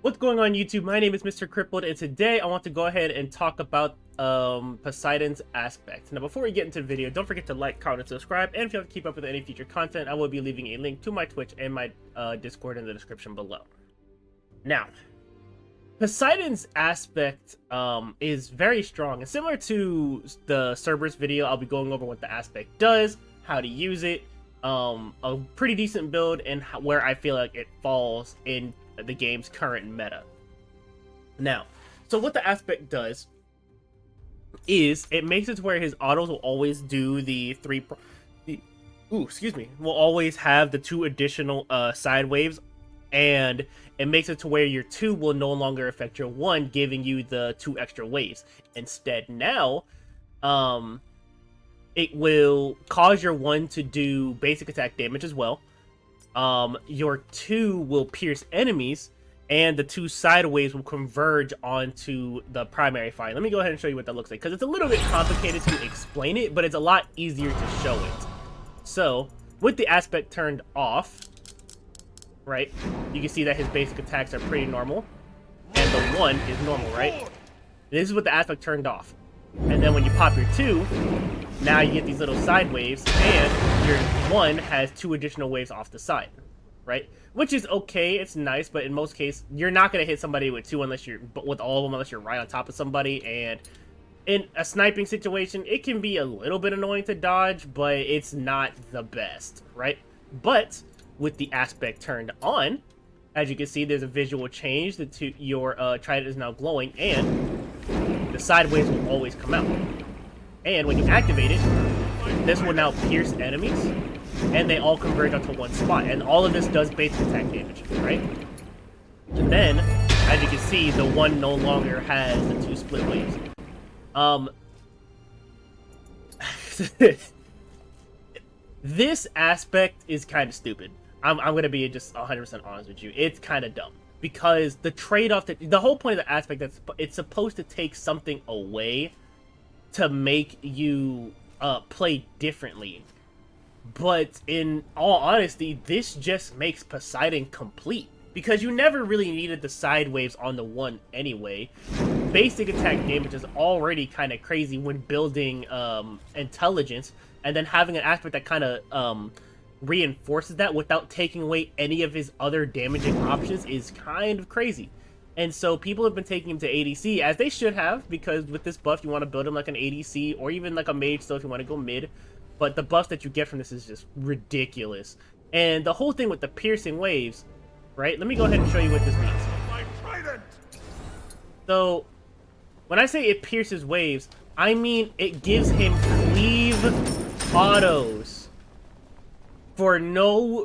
What's going on YouTube? My name is Mr. Crippled, and today I want to go ahead and talk about Poseidon's aspect. Now before we get into the video, don't forget to like, comment, and subscribe, and if you want to keep up with any future content, I will be leaving a link to my Twitch and my Discord in the description below. Now, Poseidon's aspect is very strong, and similar to the Cerberus video, I'll be going over what the aspect does, how to use it, a pretty decent build, and where I feel like it falls in the game's current meta. Now, so what the aspect does is it makes it to where his autos will always do will always have the 2 additional side waves, and it makes it to where your 2 will no longer affect your 1, giving you the 2 extra waves. Instead, now it will cause your 1 to do basic attack damage as well. Your 2 will pierce enemies, and the 2 side waves will converge onto the primary fire. Let me go ahead and show you what that looks like, because it's a little bit complicated to explain it, but it's a lot easier to show it. So, with the aspect turned off, right, you can see that his basic attacks are pretty normal, and the 1 is normal, right? This is with the aspect turned off. And then when you pop your 2, now you get these little side waves, and your 1 has 2 additional waves off the side, right? Which is okay, it's nice, but in most cases, you're not going to hit somebody with 2 unless you're, with all of them, unless you're right on top of somebody, and in a sniping situation, it can be a little bit annoying to dodge, but it's not the best, right? But with the aspect turned on, as you can see, there's a visual change. Your trident is now glowing, and the side waves will always come out. And when you activate it, this will now pierce enemies, and they all converge onto one spot. And all of this does basic attack damage, right? And then, as you can see, the 1 no longer has the 2 split waves. This aspect is kind of stupid. I'm going to be just 100% honest with you. It's kind of dumb. Because the trade-off, the whole point of the aspect, it's supposed to take something away to make you play differently. But in all honesty, this just makes Poseidon complete, because you never really needed the side waves on the 1 anyway. Basic attack damage is already kind of crazy when building intelligence, and then having an aspect that kind of reinforces that without taking away any of his other damaging options is kind of crazy. And so people have been taking him to ADC, as they should have, because with this buff, you want to build him like an ADC, or even like a mage, so if you want to go mid. But the buffs that you get from this is just ridiculous. And the whole thing with the piercing waves, right? Let me go ahead and show you what this means. So, when I say it pierces waves, I mean it gives him cleave autos. For no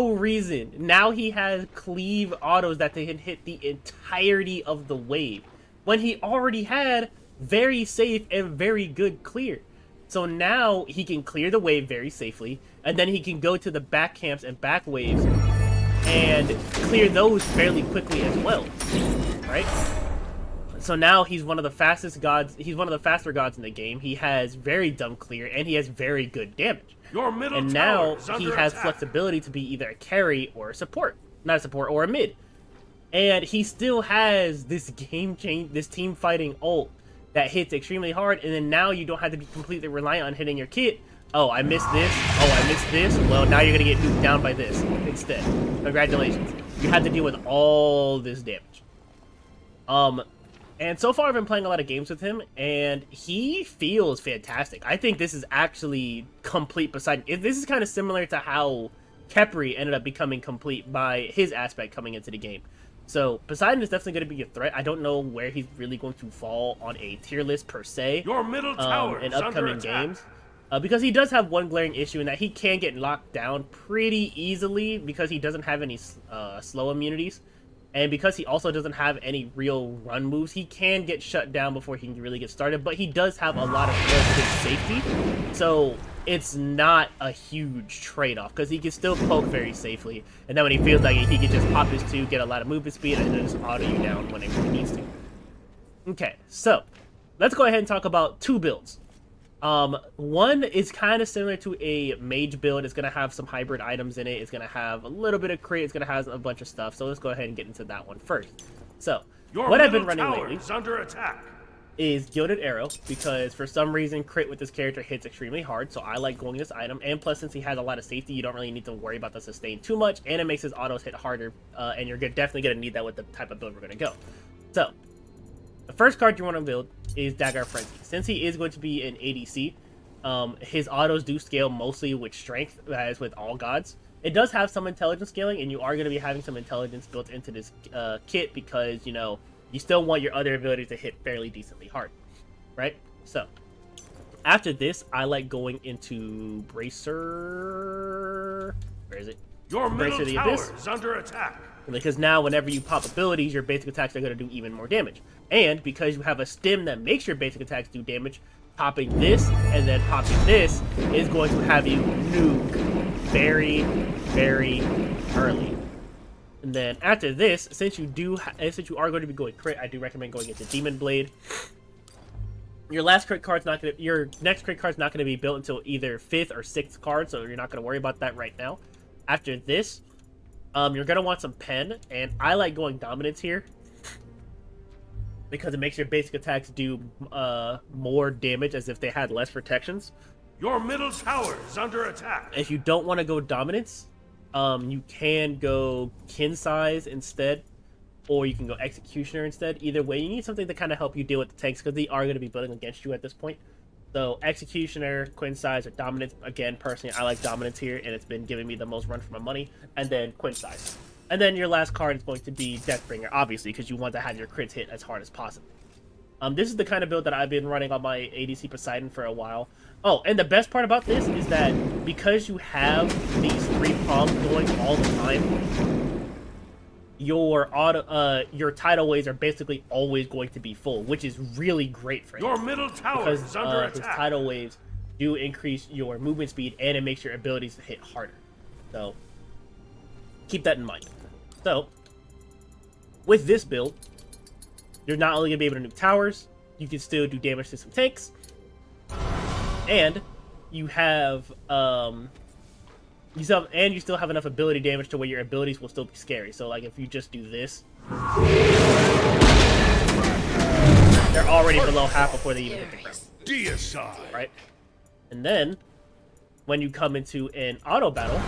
reason. Now he has cleave autos that they can hit the entirety of the wave, when he already had very safe and very good clear. So now he can clear the wave very safely, and then he can go to the back camps and back waves and clear those fairly quickly as well, right? So now he's one of the fastest gods. He's one of the faster gods in the game. He has very dumb clear, and he has very good damage. And now he has flexibility to be either a carry or a support. Not a support, or a mid. And he still has this this team fighting ult that hits extremely hard, and then now you don't have to be completely reliant on hitting your kit. Oh, I missed this. Oh, I missed this. Well, now you're going to get nuked down by this instead. Congratulations. You have to deal with all this damage. And so far, I've been playing a lot of games with him, and he feels fantastic. I think this is actually complete Poseidon. This is kind of similar to how Khepri ended up becoming complete by his aspect coming into the game. So, Poseidon is definitely going to be a threat. I don't know where he's really going to fall on a tier list per se Your middle tower in upcoming games. Because he does have one glaring issue in that he can get locked down pretty easily because he doesn't have any slow immunities. And because he also doesn't have any real run moves, he can get shut down before he can really get started. But he does have a lot of relative safety, so it's not a huge trade-off, because he can still poke very safely. And then when he feels like it, he can just pop his 2, get a lot of movement speed, and then just auto you down whenever he needs to. Okay, so let's go ahead and talk about 2 builds. One is kind of similar to a mage build. It's gonna have some hybrid items in it. It's gonna have a little bit of crit. It's gonna have a bunch of stuff. So let's go ahead and get into that one first. So what I've been running lately under attack. is Gilded Arrow, because for some reason crit with this character hits extremely hard, so I like going this item. And plus, since he has a lot of safety, you don't really need to worry about the sustain too much, and it makes his autos hit harder, and you're definitely gonna need that with the type of build we're gonna go. So the first card you want to build is Dagger Frenzy. Since he is going to be an ADC, his autos do scale mostly with strength, as with all gods. It does have some intelligence scaling, and you are going to be having some intelligence built into this kit, because, you know, you still want your other abilities to hit fairly decently hard, right? So after this, I like going into Bracer. Where is it? Your middle Bracer the tower Abyss. is under attack. Because now whenever you pop abilities, your basic attacks are going to do even more damage. And because you have a stim that makes your basic attacks do damage, popping this and then popping this is going to have you nuke very, very early. And then after this, since you are going to be going crit, I do recommend going into Demon Blade. Your next crit card's not going to be built until either 5th or 6th card, so you're not going to worry about that right now. After this, you're going to want some pen, and I like going Dominance here because it makes your basic attacks do more damage as if they had less protections. Your middle tower is under attack. If you don't want to go Dominance, you can go Kin Size instead, or you can go Executioner instead. Either way, you need something to kind of help you deal with the tanks, because they are going to be building against you at this point. So Executioner, Quinn Size, or Dominance. Again, personally, I like Dominance here, and it's been giving me the most run for my money. And then Quinn Size. And then your last card is going to be Deathbringer, obviously, because you want to have your crits hit as hard as possible. This is the kind of build that I've been running on my ADC Poseidon for a while. Oh, and the best part about this is that because you have these 3 prongs going all the time, your tidal waves are basically always going to be full, which is really great for him. Your middle tower is under attack. His tidal waves do increase your movement speed, and it makes your abilities to hit harder. So keep that in mind. So with this build, you're not only gonna be able to nuke towers, you can still do damage to some tanks, and you have you still have enough ability damage to where your abilities will still be scary. So like if you just do this, they're already below half before they even hit the ground. Deicide. Right? And then when you come into an auto battle,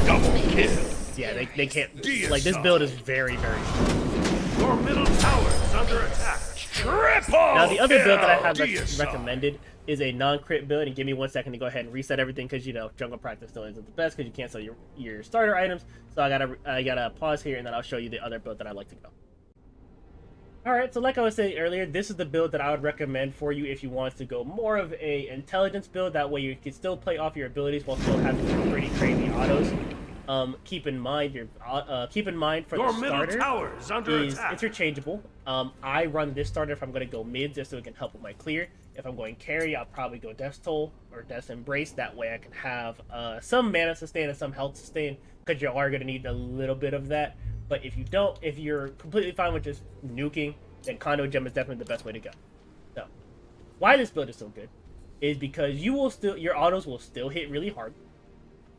Double kill. yeah, they can't. Like, this build is very, very strong. Your middle tower is under attack. Triple. Now the other build that I have Deicide. recommended is a non-crit build, and give me 1 second to go ahead and reset everything, because, you know, jungle practice still isn't the best because you can't sell your starter items. So I gotta pause here, and then I'll show you the other build that I like to go. Alright, so like I was saying earlier, this is the build that I would recommend for you if you want to go more of a intelligence build. That way you can still play off your abilities while still having some pretty crazy autos. Keep in mind for Your the middle starter tower is under is attack. interchangeable. I run this starter if I'm going to go mid, just so it can help with my clear. If I'm going carry, I'll probably go Death's Toll or Death's Embrace. That way I can have some mana sustain and some health sustain, because you are going to need a little bit of that. But if you don't, if you're completely fine with just nuking, then Conduit Gem is definitely the best way to go. So, why this build is so good is because your autos will still hit really hard.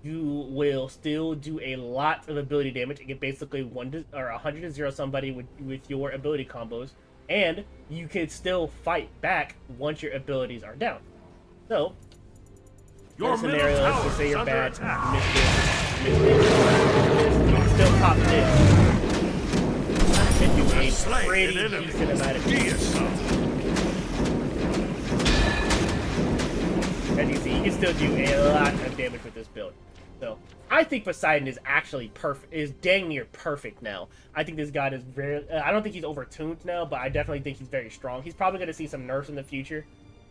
You will still do a lot of ability damage. You can basically 100 to 0 somebody with your ability combos, and you can still fight back once your abilities are down. So, Your in a scenario, middle let's tower just say is you're under bad, attack. you miss this, you can still pop this, and do a Slay pretty an enemy. decent amount of damage. Deicide. As you see, you can still do a lot of damage with this build. So, I think Poseidon is actually perfect, is dang near perfect now. I think this god is very, I don't think he's overtuned now, but I definitely think he's very strong. He's probably going to see some nerfs in the future,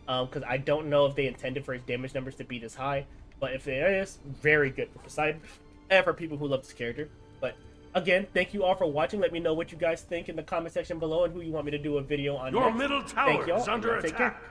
because I don't know if they intended for his damage numbers to be this high. But if it is, very good for Poseidon, and for people who love this character. But again, thank you all for watching. Let me know what you guys think in the comment section below, and who you want me to do a video on Your next. middle Thank tower y'all, is under and take attack. care.